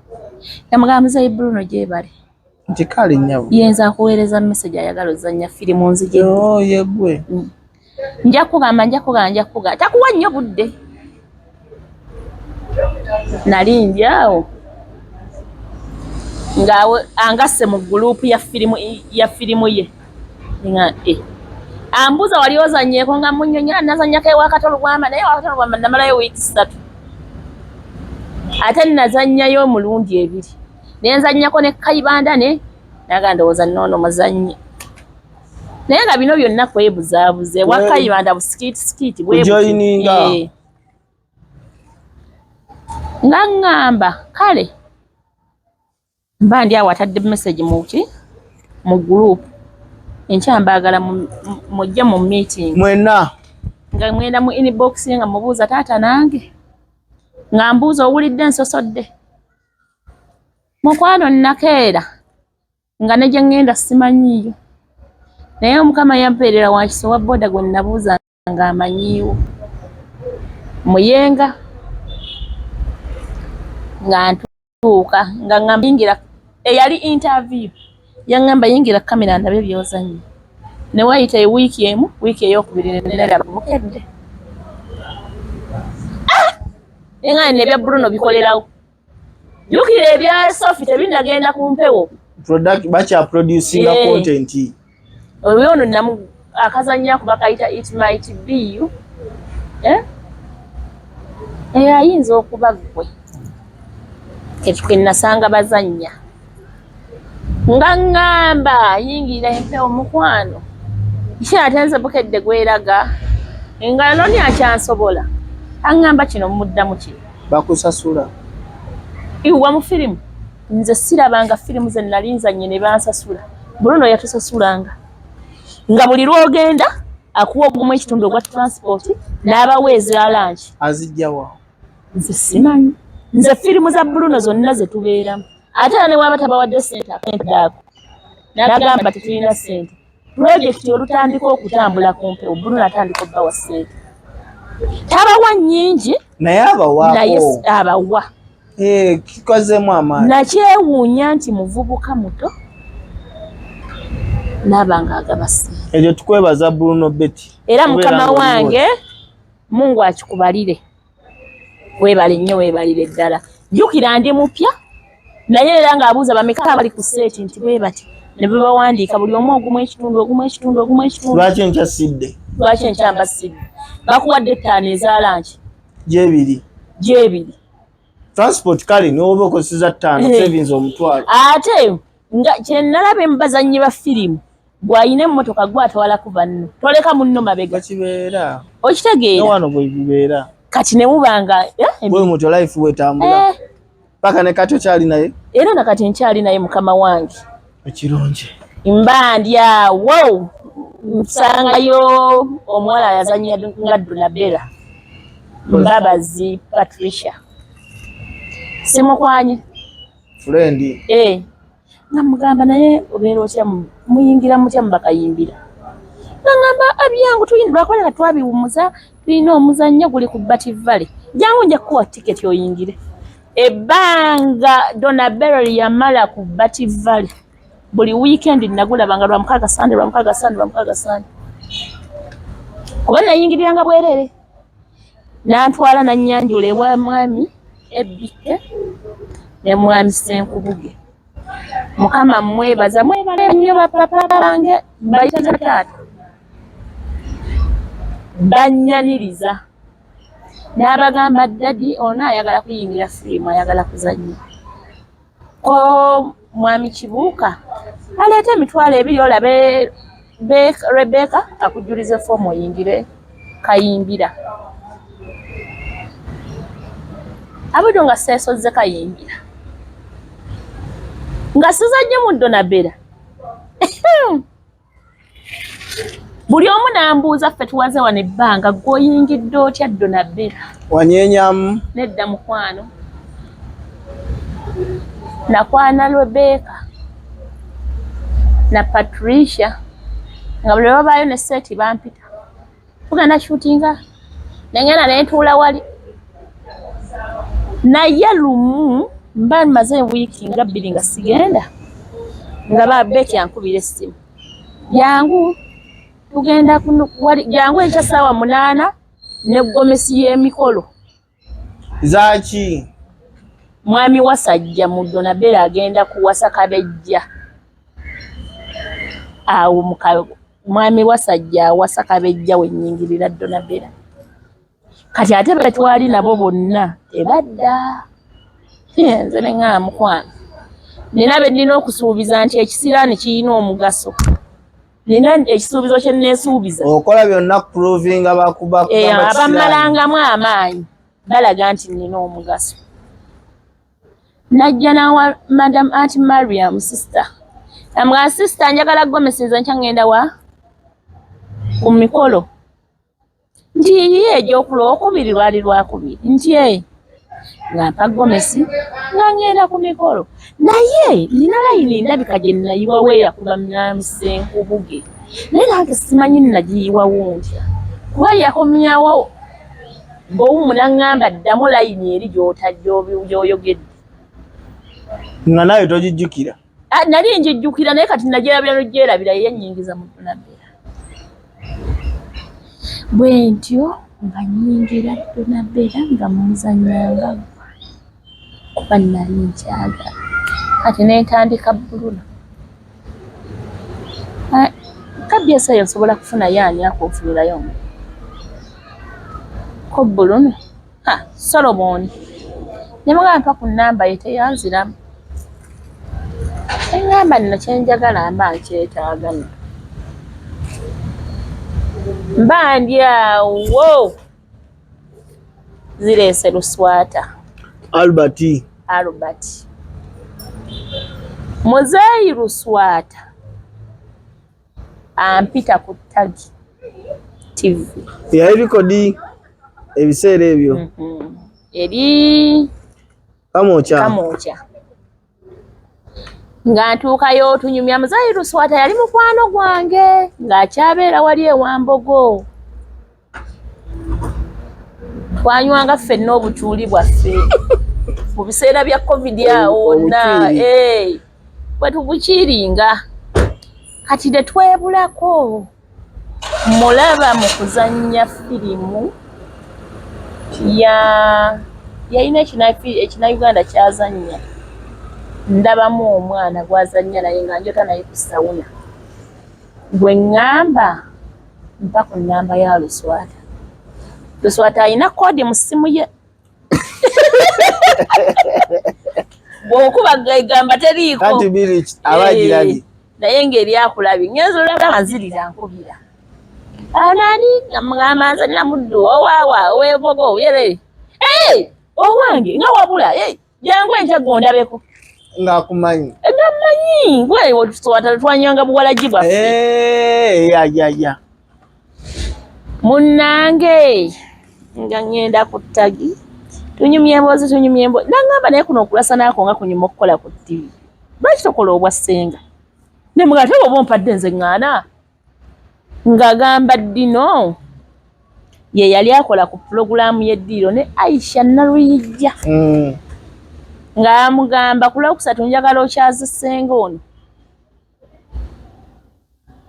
Namugamba muzeeyi Bruno gyebale. Nti kale nnyabo. Yenza kuweereza message ayagala ozannya firimu nzije. Yegwe. Nja kugamba. Takuwa nnyo budde. nali njaawo ngawe angase mu group ya filimu ye nga ambuza wali ozannyeko nga munyonya nazannyako ewakatolo bwama naye wakatolo bwama namalayo wiiki 3 ate nazannyayo omulundi 2 nenzannyako ne Kayibanda ne naga ndowooza nnono muzannyi naye nga bino byonna kwebuzaabuze Wakayibanda busikiiti bwebujoyininga nga ngamba kale mba ndi awo atadde message mu group enkya mbaagala mujje mu meeting mwena nga mwenda mu inbox nga mubuuza taata nange nga mbuuza owulidde nsosodde mukwano nakeera nga negye ngenda simanyiyo naye omukama yampeerera wankiso wa boda gwe nabuuza nga amanyiiwo muyenga nga ntuuka nga ngamba yingira eyali interview yangamba yingira kamera ndabe byozanyi ne wayita wiiki emu wiiki eyokubiri neraba bukedde nga nebya Bruno bikolerawo jukira ebya Sophie tebinagenda ku mpewo bacha producing content oyo ono namu akazanya kubakayita it might be you ayinza okuba gwe ketukenasanga bazanya nga ngamba yingira empewo mukwano kyatenze bukedde gweraga nga noni akyansobola angamba kino muddamu kino bakusasula iwa mu filimu nze sirabanga filimu ze nalinzanye ne bansasula Bruno yatusasulanga nga buli lwogenda akuwa ogumu ekitundu ogwa transport n'abaweezi lunch azijjawa nze simanyi nze filimu za Bruno zonna ze tubeeramu ate ne waba tabawadde ssente akentaako n'agamba tetulina ssente projekiti olutandika okutambula ku mpewo Bruno atandika obbawa ssente tabawa nnyingi naye abawaako abawa kikozemu amaanyi nakyewuunya nti muvubuka muto nabanga agaba ssente ekyo tukwebaza Bruno Betty era mukama wange Mungu akikubalire weebale nnyo weebalire ddala jjukira ndi mupya naye era ng'abuuza bameka bali ku seeti nti bwe bati ne bwe bawandiika buli omu ogumu ekitundu lwaki nkyasidde lwaki enkyambassidde bakuwadde 5 eza lanki gyebiri transport kale n'oba okoseza 5 savings omutwalo ate nga kyenalaba embazannyi ba firimu gwayina emmotoka gwatwala ku banno toleka munno mabega kibeera okitegeera wano bwe bibeera kati ne mubanga bwe muto life wetambula paka ne kato kyali naye era nakati nkyali naye mukama wange ekirungi mba ndi awo nsangayo omuwala yazannya nga Donabella Mbabazi Patricia simukwanye friend nga mugamba naye obeera otya muyingira mutya mu bakayimbira ngamba abyangu tuyingira lwakolera twabiwumuza tulina omuzannyo guli ku Bati Valley jangu nja kuwa tiketi oyingire ebbanga Donabella yamala ku Bati Valley buli weekend nagulabanga lwa mukaaga Sande kuba nayingiriranga bwerere nantwala nannyanjula ewa mwami Ebbike ne mwami Senkubuge mukama mwebaza mwebale nnyo bapapa bange mbayita taata bannyaniriza n'abagamba dadi ono ayagala kuyingira firimu ayagala kuzannya ko mwami Kibuuka aleeta emitwalo 2 olabe Rebecca akujulize fomu oyingire kayimbira abudo nga seesoze kayimbira nga sizannye mu Donabella buli omu n'ambuuza ffe tuwaze wano ebbanga gw'oyingidde otya Donabella wanyenyamu nedda mukwano nakwana Rebecca na Patricia nga buli babaayo ne seeti bampita tugenda shootinga nengenda neetuula wali naye lumu mba maze wiiki nga 2 nga sigenda nga babeki yankubira essimu jangu tugenda wali jangu enkya ssaawa 8 ne gomesi y'emikolo zaki mwami wasajja mu Donabera agenda kuwasa Kabejja. Awo mwami wasajja awasa Kabejja wennyingirira Donabera. Kati ate betwali nabo bonna tebadda. Nze ne ngamba mukwano. Nina be nnina okusuubiza nti ekisiraani kirina omugaso. Nina ekisuubizo kye neesuubiza. Okola byonna kuprovinga bakuba kugamba abammalangamu amaanyi balaga nti nina omugaso. Najja nawa Madam Aunt Mariam sister. Amga sister njagala gomeseza nkya ngenda wa ku mikolo. Nti ye ejokulo okubiri lwali lwakubiri. Nti nga mpa gomesi nga ngenda ku mikolo. Naye nina layini ndabika gye nayiwa weya kuba mnamisenku buge. Naye nange simanyi nagiyiwa wuntya. Kuba yakomyawo bw'omu n'angamba ddamu layini eri gy'oyogedde. Nga nawe togijjukira? Nali njijjukira naye kati nagyerabira yennyingiza mu Donabera. Bwe ntyo nga nnyingira Donabera nga muzannyanga kuba nali nkyaga. Kati neetandika bbulula. Kabyesa yo nsobola kufuna yaani akunfunirayo mu. Ko bbulunu? Solomon. Ne mugamba ku nnamba ye teyanziramu. Engamba nno kyenjagala mba nkyetaaga. Mba ndi awo zireese Luswata. Albert. Muzeeyi Luswata ampita ku Tagi TV. Yali ebiseera ebyo. Eri Kamokya. Nga ntuukayo otunyumya Muzeeyi Luswata yali mukwano gwange ng'akyabeera wali eWambogo. Twanywanga ffenna obutuuli bwaffe mu biseera bya COVID awo wonna. Bwe tubukiringa kati tetwebulako mulaba mu kuzannya firimu yalina ekina-Uganda kyazannya. Ndabamu omwana gwazannya naye nga njota naye ku sawuna. Bwe ŋŋamba mpa ku nnamba ya Luswata. Luswata alina koodi mu ssimu ye. Bw'okuba egamba teriiko. Kati biri abagirabye. Naye ng'eri akulabye. Ngenzo olaba nzirira nkubira. Anani ngamba nzanira muddu owaawa oweevogo oyere. Owange nga wabula jangu enkya gondabeko. Ng'akumanyi. Ngamanyi gwe Luswata twanywanga buwalagi bwaffe. Ya. Munnange nga ngenda ku Tagi tunyumya emboozi. Nangamba naye kuno okulasa naako nga kunyuma okukola ku TV. Lwaki tokola obwa ssenga? Ne mugate oba ompadde nze ŋŋaana. Ng'agamba ddino ye yali akola ku pulogulaamu y'eddiiro ne Aisha Naluyijja. Ng'amugamba ku Lwokusatu njagala okyaza ssenga ono.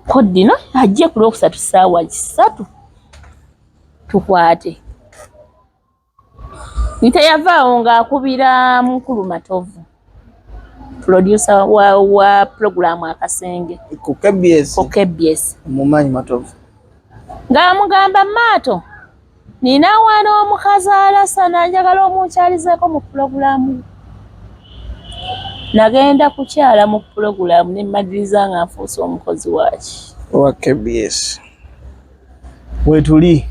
Ko ddino ajje ku Lwokusatu ssaawa 3 tukwate. Nteyavaawo ng'akubira Mukulu Matovu, producer wa pulogulaamu Akasenge ku KBS. Mumanyi Matovu. Ng'amugamba Maato, nina wano omukazi alasana njagala omunkyalizeeko mu pulogulaamu. Nagenda kukyala mu pulogulaamu ne mmaliriza nga nfuuse omukozi waaki. Wa KBS. Wetuli.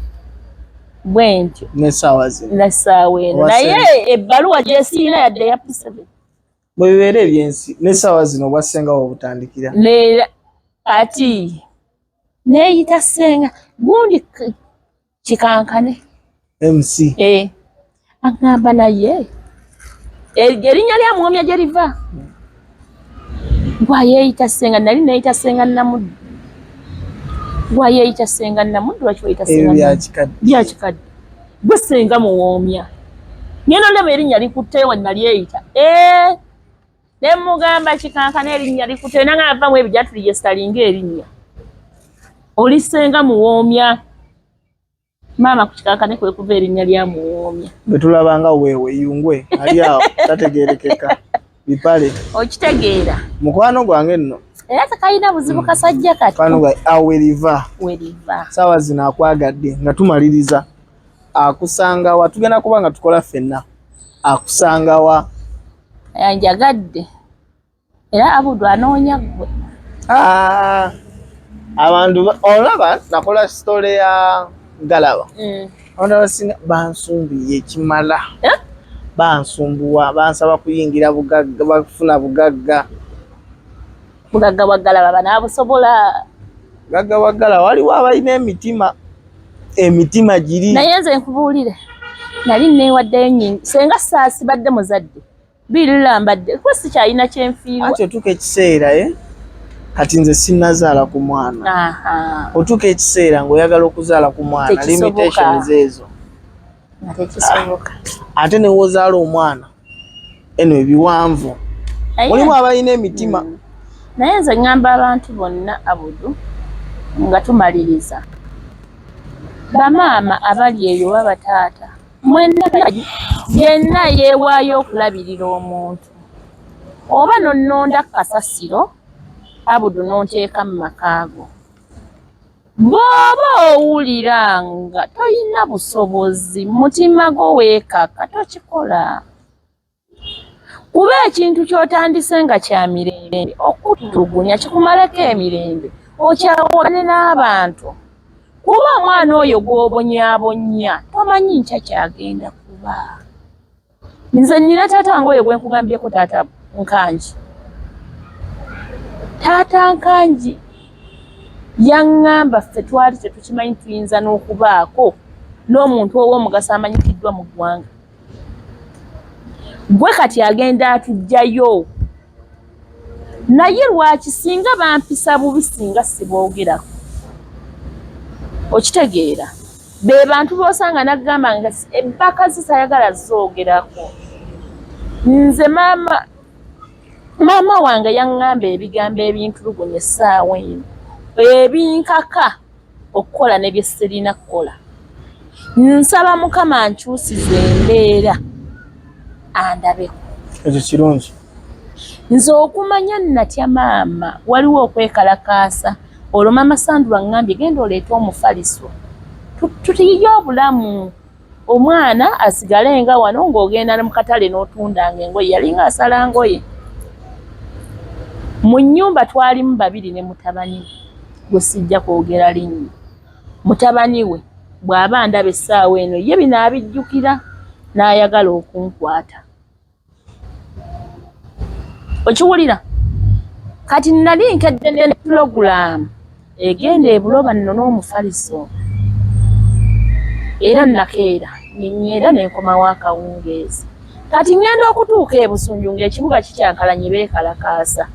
Bwentyo. N'essaawa zino. N'essaawa eno. Naye ebbaluwa gye siina yadde ya P7. Bwe bibeera ebyensi n'essaawa zino obwa ssenga obutandikira. Ati Neyita ssenga gundi kikankane. MC. Agamba naye erinnya lya mwomya gye liva. Gwayeeyita ssenga nali neeyita ssenga Namuddu. Gwayeeyita ssenga Namuddu lwaki wayita ssenga Namuddu? Byakikadde. Gwe ssenga muwoomya. Ngenda ndaba erinnya likutte we nalyeyita. Ne mugamba kikankane erinnya likutte nanga avaamu ebijatuli yestalinga erinnya. Oli ssenga muwoomya. Maama kukikakane kwe kuva erinnya lya Muwoomya. Bwe tulabanga wewe yungwe ali awo tategeerekeka bipale. Okitegeera. Mukwano gwange nno. Era tekalina buzibu kasajja kati. Mukwano gwange aweriva. Weriva. Saawa zino akwagadde nga tumaliriza. Akusanga wa tugenda kuba nga tukola ffenna. Akusanga wa. Yanjagadde. Era Abudu anoonya gwe. Abantu olaba nakola story ya Galaba. Abantu abasinga bansumbiye ekimala. Bansumbuwa bansaba kuyingira bugagga bafuna bugagga. Bugagga wa Galaba banaabusobola. Bugagga wa Galaba waliwo abalina emitima giri. Naye nze nkubuulire. Nali neewaddeyo nnyingi. Senga saasibadde muzadde. Birira mbadde. Kuba sikyalina kyenfiirwa. Ati otuuka ekiseera kati nze sinnazaala ku mwana. Otuuka ekiseera ng'oyagala okuzaala ku mwana. Limitations ezo. Ate ne wozaala omwana eno ebiwanvu. Mulimu abalina emitima. Naye nze ngamba abantu bonna Abudu nga tumaliriza. Bamaama abali eyo oba bataata. Yenna yeewaayo okulabirira omuntu. Oba nonnonda kasasiro Abudu n'onteeka mu makaago. Bw'oba owulira nga toyina busobozi mutima gwo weekaka tokikola. Kuba ekintu ky'otandise nga kya mirembe okutulugunya kikumalako emirembe okyawane n'abantu. Kuba omwana oyo gw'obonyaabonya tomanyi nkya kyagenda kuba. Nze nnina taata wange oyo gwe nkugambyeko taata Nkanji. Taata Nkanji yaŋŋamba ffe twali tetukimanyi tuyinza n'okubaako n'omuntu ow'omugaso amanyikiddwa mu ggwanga. Gwe kati agenda atuggyayo. Naye lwaki singa bampisa bubi singa siboogerako. Okitegeera. Be bantu b'osanga n'agamba nga Bakazi sayagala zoogerako. Nze maama wange yaŋŋamba ebigambo ebintulugunya essaawa eno. Ebinkaka okukola ne bye sirina kukola. Nsaba Mukama ankyusize embeera andabeko. Ekyo kirungi. Nze okumanya natya maama waliwo okwekalakaasa. Olwo maama Sandula ngambye genda oleete omufaliso. Tutiye obulamu. Omwana asigale nga wano ng'ogenda mu katale n'otundanga engoye. Yalinga asala ngoye. Mu nnyumba twalimu babiri ne mutabani we. Gwe sijja kwogera linnya. Mutabani we bw'aba ndaba essaawa eno ye binaabijjukira n'ayagala okunkwata. Okiwulira? Kati nali nkedde ne pulogulaamu egenda ebuloba nno n'omufaliso. Era nakeera nyeera n'enkomawo akawungeezi. Kati ngenda okutuuka e Busunju ng'ekibuga kikyankalanye beekalakaasa.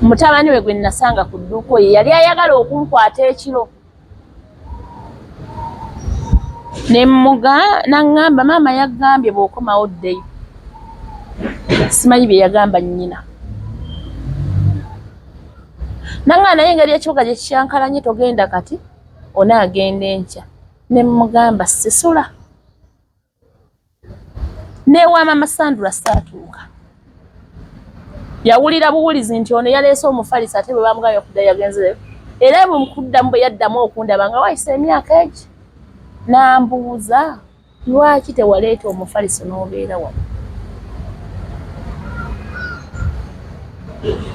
Mutabani we gwe nasanga ku dduuka ye yali ayagala okunkwata ekiro. N'aŋŋamba maama yaggambye bw'okomawo ddeyo. Simanyi bye yagamba nnyina. Naŋŋamba naye engeri ekibuga gye kikyankalanye togenda kati onaagenda enkya. Ne mugamba sisula. N'ewa maama Sandula saatuuka. Yawulira buwulizi nti ono yaleese omufaliso ate bwe bamugambye okudda yagenzeyo. Era bwe mukuddamu bwe yaddamu okundaba nga wayise emyaka egi. N'ambuuza lwaki tewaleeta omufaliso n'obeera wano.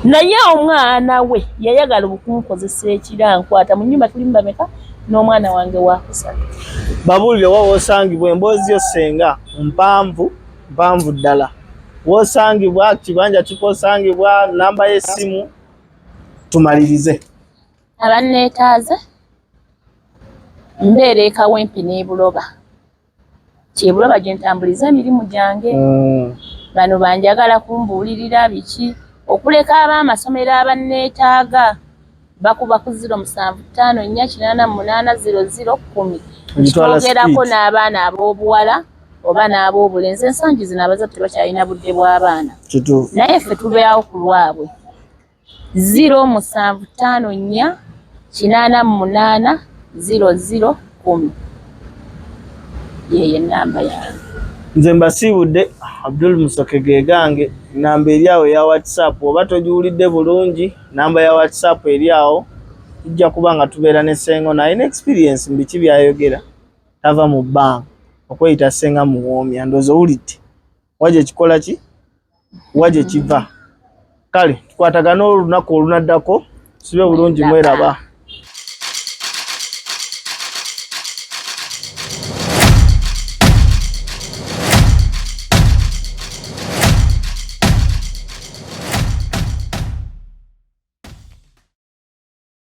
Naye omwana we yayagala okunkozesa ekirankwata mu nnyumba tulimu bameka n'omwana wange waakusatu. Babuulire wa wosangibwa emboozi yo senga mpanvu ddala. Wosangibwa kibanja kikosangibwa namba y'essimu tumalirize. Abanneetaaze mbeera ekawempe n'ebuloba. Kyebuloba gye ntambuliza emirimu gyange. Bano banjagala kumbuulirira biki. Okuleka ab'amasomero abanneetaaga bakuba ku 0754880010. Twogerako n'abaana ab'obuwala oba n'ab'obulenzi. Ensangi zino abazadde tebakyalina budde bw'abaana. Naye ffe tubeerawo ku lwabwe. 0754880010. 0010 yeye namba yange. Nze mbasiibudde. Abdul Musoke ge gange. Namba eri awo ya WhatsApp oba togiwulidde bulungi, namba ya WhatsApp eri awo. Tujja kuba nga tubeera ne Ssengo naye ne experience mbiki byayogera tava mu bbanga okweyita Ssenga muwoomya ndowooza owulidde waje kikola ki waje kiva. Kale tukwatagana olunaku olunaddako sibe bulungi mweraba.